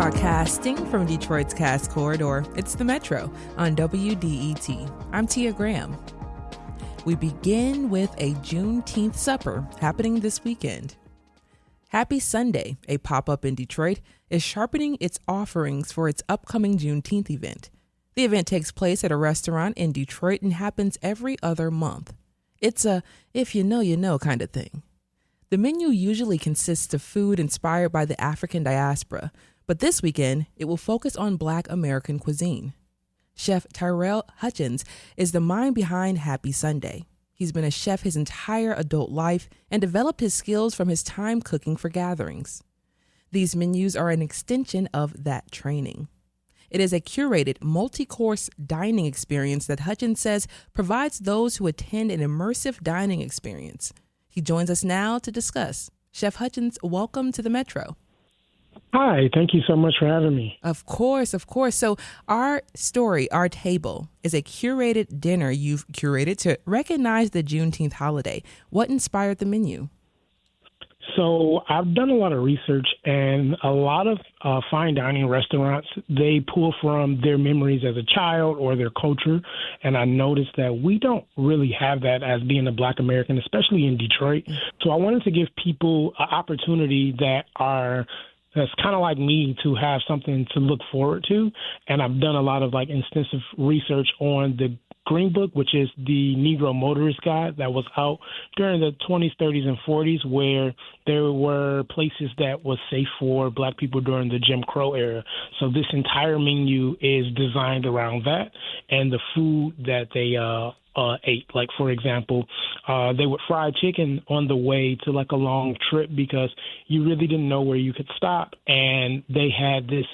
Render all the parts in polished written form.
Broadcasting from Detroit's Cass Corridor, it's the Metro on WDET. I'm Tia Graham. We begin with a Juneteenth supper happening this weekend. Happy Sunday, a pop-up in Detroit, is sharpening its offerings for its upcoming Juneteenth event. The event takes place at a restaurant in Detroit and happens every other month. It's a if you know kind of thing. The menu usually consists of food inspired by the African diaspora, but this weekend it will focus on Black American cuisine. Chef Tyrell Hutchins is the mind behind Happy Sunday. He's been a chef his entire adult life and developed his skills from his time cooking for gatherings. These menus are an extension of that training. It is a curated, multi-course dining experience that Hutchins says provides those who attend an immersive dining experience. He joins us now to discuss. Chef Hutchins, welcome to the Metro. Hi, thank you so much for having me. Of course. So our story, our table, is a curated dinner you've curated to recognize the Juneteenth holiday. What inspired the menu? So I've done a lot of research, and a lot of fine dining restaurants, they pull from their memories as a child or their culture. And I noticed that we don't really have that as being a Black American, especially in Detroit. So I wanted to give people an opportunity that's kind of like me to have something to look forward to. And I've done a lot of extensive research on the Green Book, which is the Negro Motorist Guide that was out during the 20s, 30s, and 40s, where there were places that was safe for Black people during the Jim Crow era. So this entire menu is designed around that and the food that they ate. Like, for example, they would fry chicken on the way to a long trip because you really didn't know where you could stop. And they had this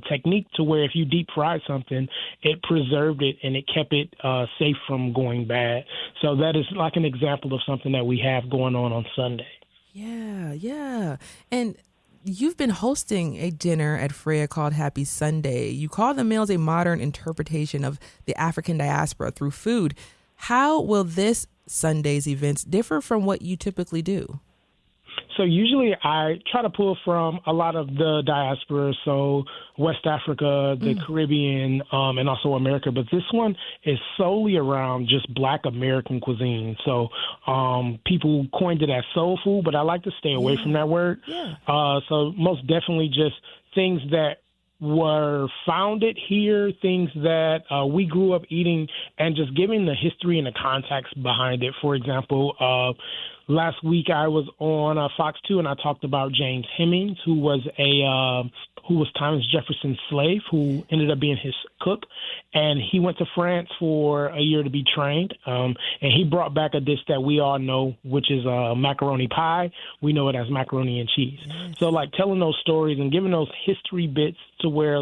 technique to where if you deep fried something, it preserved it and it kept it safe from going bad. So that is like an example of something that we have going on Sunday. Yeah. And you've been hosting a dinner at Freya called Happy Sunday. You call the meals a modern interpretation of the African diaspora through food. How will this Sunday's events differ from what you typically do? So usually I try to pull from a lot of the diaspora, so West Africa, the Caribbean, and also America. But this one is solely around just Black American cuisine. So people coined it as soul food, but I like to stay away from that word. So most definitely just things that were founded here, things that we grew up eating, and just giving the history and the context behind it. For example, last week I was on Fox 2 and I talked about James Hemings, who was Thomas Jefferson's slave, who ended up being his cook. And he went to France for a year to be trained. And he brought back a dish that we all know, which is macaroni pie. We know it as macaroni and cheese. So telling those stories and giving those history bits to where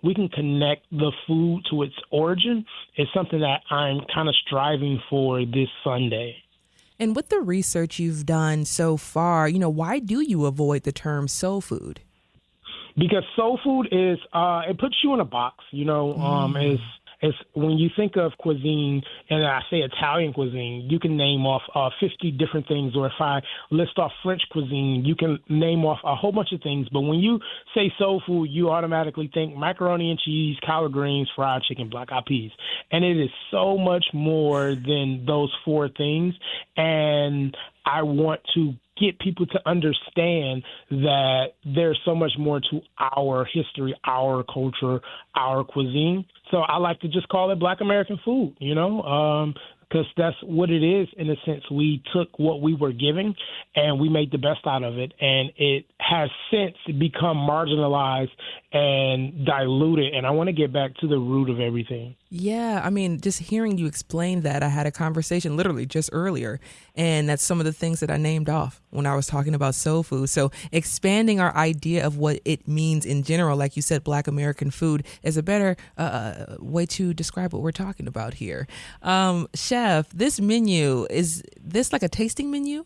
we can connect the food to its origin is something that I'm kind of striving for this Sunday. And with the research you've done so far, why do you avoid the term soul food? Because soul food is, it puts you in a box, It's when you think of cuisine, and I say Italian cuisine, you can name off 50 different things. Or if I list off French cuisine, you can name off a whole bunch of things. But when you say soul food, you automatically think macaroni and cheese, collard greens, fried chicken, black-eyed peas. And it is so much more than those four things. And I want to get people to understand that there's so much more to our history, our culture, our cuisine. So I like to just call it Black American food, because that's what it is. In a sense, we took what we were giving and we made the best out of it. And it has since become marginalized and diluted. And I want to get back to the root of everything. Yeah, just hearing you explain that, I had a conversation literally just earlier, and that's some of the things that I named off when I was talking about soul food. So expanding our idea of what it means in general, like you said, Black American food is a better way to describe what we're talking about here. Chef, this menu, is this like a tasting menu?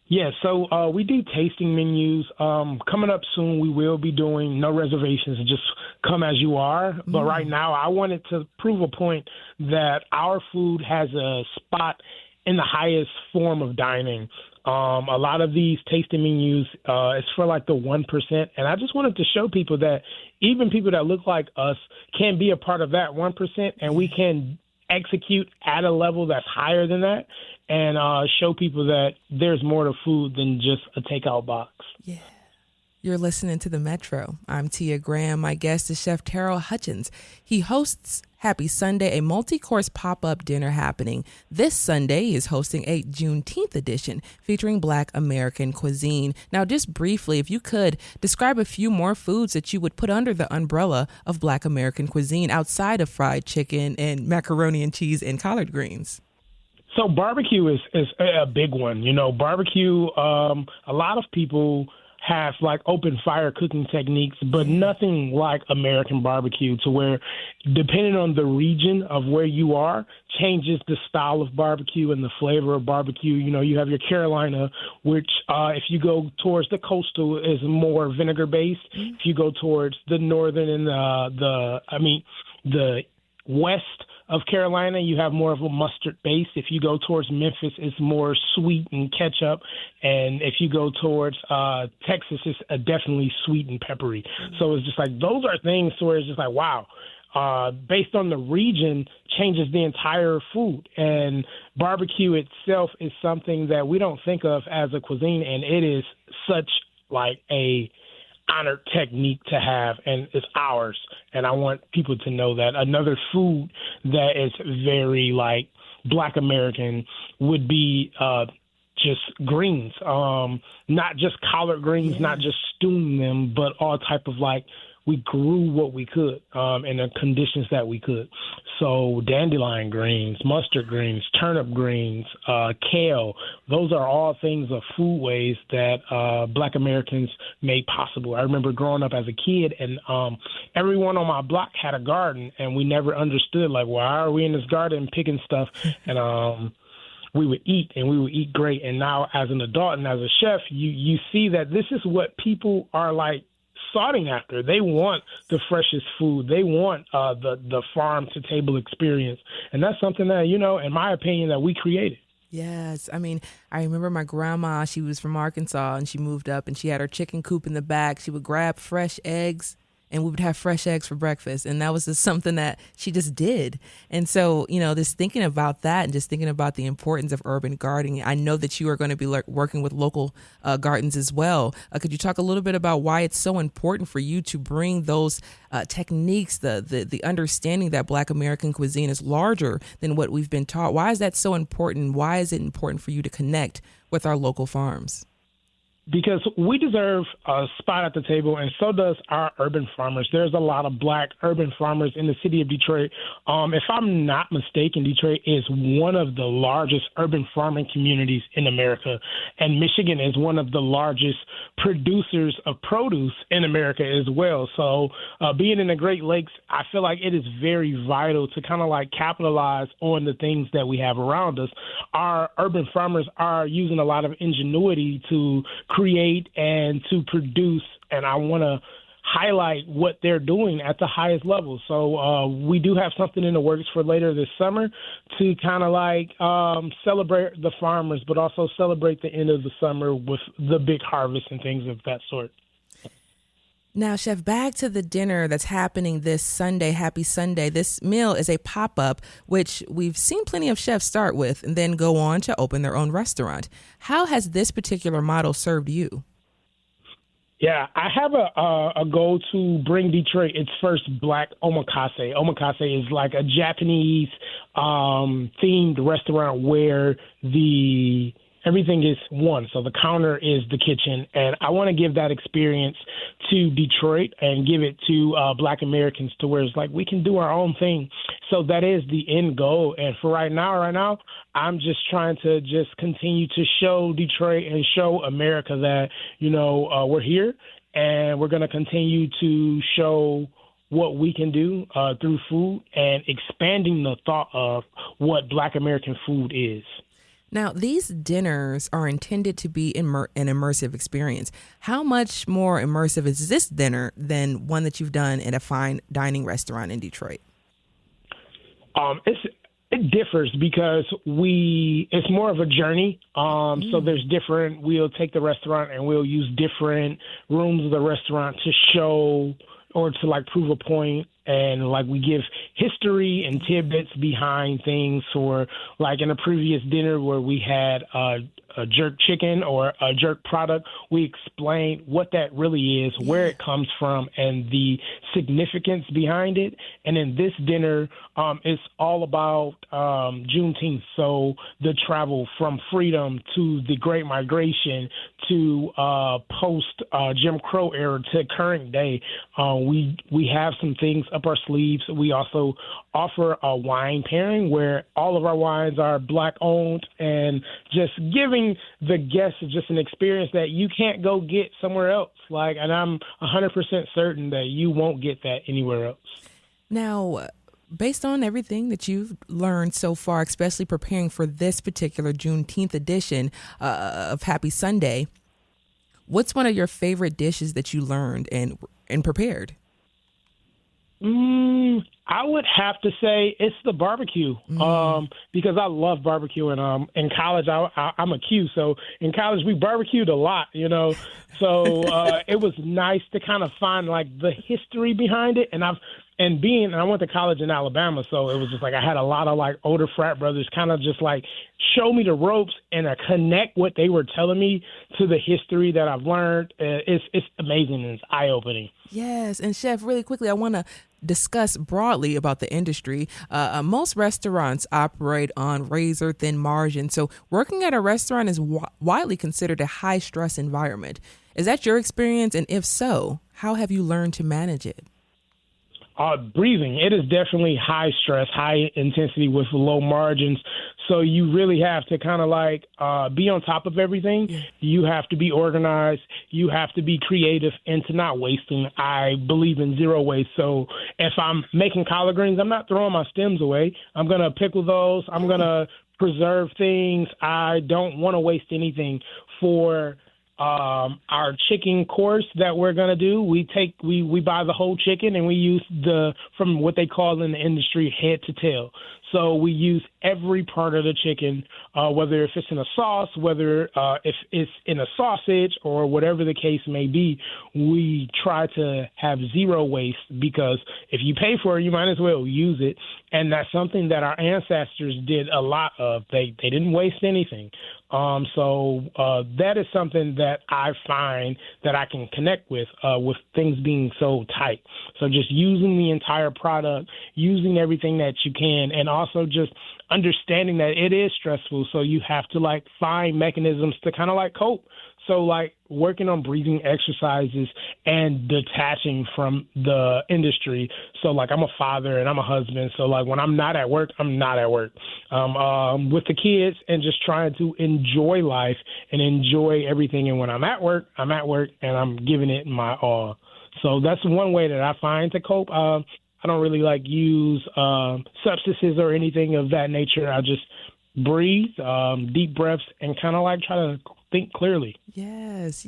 Yeah, so we do tasting menus. Coming up soon, we will be doing no reservations, just come as you are. But right now, I wanted to prove a point that our food has a spot in the highest form of dining. A lot of these tasting menus, it's for like the 1%. And I just wanted to show people that even people that look like us can be a part of that 1%, and we can execute at a level that's higher than that, and show people that there's more to food than just a takeout box. Yeah. You're listening to The Metro. I'm Tia Graham. My guest is Chef Terrell Hutchins. He hosts Happy Sunday, a multi-course pop-up dinner happening. This Sunday he is hosting a Juneteenth edition featuring Black American cuisine. Now, just briefly, if you could, describe a few more foods that you would put under the umbrella of Black American cuisine outside of fried chicken and macaroni and cheese and collard greens. So barbecue is a big one. You know, barbecue, a lot of people have like open fire cooking techniques, but nothing like American barbecue, to where depending on the region of where you are changes the style of barbecue and the flavor of barbecue. You know, you have your Carolina, which if you go towards the coastal is more vinegar based. If you go towards the northern and the west of Carolina, you have more of a mustard base. If you go towards Memphis, it's more sweet and ketchup. And if you go towards Texas, it's definitely sweet and peppery. So it's just like, those are things where it's just like, wow, based on the region changes the entire food. And barbecue itself is something that we don't think of as a cuisine, and it is such like a honored technique to have, and it's ours. And I want people to know that. Another food that is very like Black American would be just greens, not just collard greens, not just stewing them, but all type of like, we grew what we could in the conditions that we could. So dandelion greens, mustard greens, turnip greens, kale, those are all things of food ways that Black Americans made possible. I remember growing up as a kid, and everyone on my block had a garden, and we never understood, like, why are we in this garden picking stuff? And we would eat, and we would eat great. And now as an adult and as a chef, you see that this is what people are like sought after. They want the freshest food. They want the farm to table experience. And that's something that, you know, in my opinion, that we created. Yes. I mean, I remember my grandma, she was from Arkansas, and she moved up and she had her chicken coop in the back. She would grab fresh eggs, and we would have fresh eggs for breakfast. And that was just something that she just did. And so, you know, just thinking about that and just thinking about the importance of urban gardening, I know that you are going to be working with local gardens as well. Could you talk a little bit about why it's so important for you to bring those techniques, the understanding that Black American cuisine is larger than what we've been taught? Why is that so important? Why is it important for you to connect with our local farms? Because we deserve a spot at the table, and so does our urban farmers. There's a lot of Black urban farmers in the city of Detroit. If I'm not mistaken, Detroit is one of the largest urban farming communities in America, and Michigan is one of the largest producers of produce in America as well. So being in the Great Lakes, I feel like it is very vital to kind of like capitalize on the things that we have around us. Our urban farmers are using a lot of ingenuity to create and to produce, and I want to highlight what they're doing at the highest level. So we do have something in the works for later this summer to kind of like celebrate the farmers, but also celebrate the end of the summer with the big harvest and things of that sort. Now, Chef, back to the dinner that's happening this Sunday, Happy Sunday. This meal is a pop-up, which we've seen plenty of chefs start with and then go on to open their own restaurant. How has this particular model served you? Yeah, I have a goal to bring Detroit its first Black omakase. Omakase is like a Japanese themed restaurant where everything is one. So the counter is the kitchen. And I want to give that experience to Detroit and give it to Black Americans, to where it's like we can do our own thing. So that is the end goal. And for right now, I'm just trying to just continue to show Detroit and show America that, you know, we're here, and we're going to continue to show what we can do through food and expanding the thought of what Black American food is. Now, these dinners are intended to be an immersive experience. How much more immersive is this dinner than one that you've done at a fine dining restaurant in Detroit? It's It differs because it's more of a journey. So there's we'll take the restaurant and we'll use different rooms of the restaurant to show or to like prove a point. And like we give history and tidbits behind things. For like in a previous dinner where we had a jerk chicken or a jerk product, we explain what that really is, where it comes from, and the significance behind it. And in this dinner, it's all about Juneteenth. So the travel from freedom to the Great Migration to post Jim Crow era to current day. We have some things up our sleeves. We also offer a wine pairing where all of our wines are Black owned, and just giving the guests just an experience that you can't go get somewhere else. And I'm 100% certain that you won't get that anywhere else. Now, based on everything that you've learned so far, especially preparing for this particular Juneteenth edition of Happy Sunday, what's one of your favorite dishes that you learned and prepared? I would have to say it's the barbecue, because I love barbecue. And in college, I'm a Q. So in college, we barbecued a lot, So it was nice to kind of find like the history behind it. And I went to college in Alabama, so it was just like I had a lot of like older frat brothers kind of just like show me the ropes and connect what they were telling me to the history that I've learned. It's amazing and it's eye-opening. Yes, and Chef, really quickly, I want to discuss broadly about the industry. Most restaurants operate on razor-thin margins, so working at a restaurant is widely considered a high-stress environment. Is that your experience? And if so, how have you learned to manage it? Breathing. It is definitely high stress, high intensity with low margins. So you really have to kind of like be on top of everything. Yeah. You have to be organized. You have to be creative and to not wasting. I believe in zero waste. So if I'm making collard greens, I'm not throwing my stems away. I'm going to pickle those. I'm going to preserve things. I don't want to waste anything. For our chicken course that we're going to do, we buy the whole chicken and we use from what they call in the industry head to tail. So we use every part of the chicken, whether if it's in a sauce, whether if it's in a sausage or whatever the case may be. We try to have zero waste, because if you pay for it, you might as well use it. And that's something that our ancestors did a lot of. They didn't waste anything. So that is something that I find that I can connect with things being so tight. So just using the entire product, using everything that you can, and also just understanding that it is stressful. So you have to like find mechanisms to kind of like cope. So like working on breathing exercises and detaching from the industry. So like I'm a father and I'm a husband. So like when I'm not at work, I'm not at work. With the kids and just trying to enjoy life and enjoy everything. And when I'm at work and I'm giving it my all. So that's one way that I find to cope. I don't really like use substances or anything of that nature. I just breathe, deep breaths, and kind of like try to think clearly. Yes.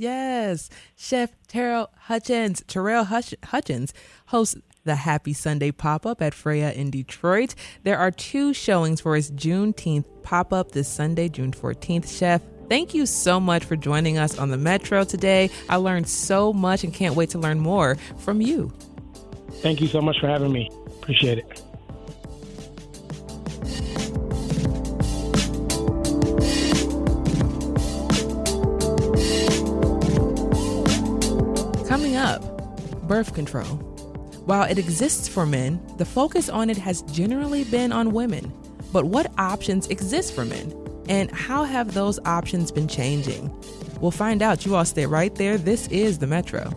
Chef Terrell Hutchins hosts the Happy Sunday pop-up at Freya in Detroit. There are 2 showings for his Juneteenth pop-up this Sunday, June 14th. Chef, thank you so much for joining us on the Metro today. I learned so much and can't wait to learn more from you. Thank you so much for having me. Appreciate it. Coming up, birth control. While it exists for men, the focus on it has generally been on women. But what options exist for men? And how have those options been changing? We'll find out. You all stay right there. This is The Metro.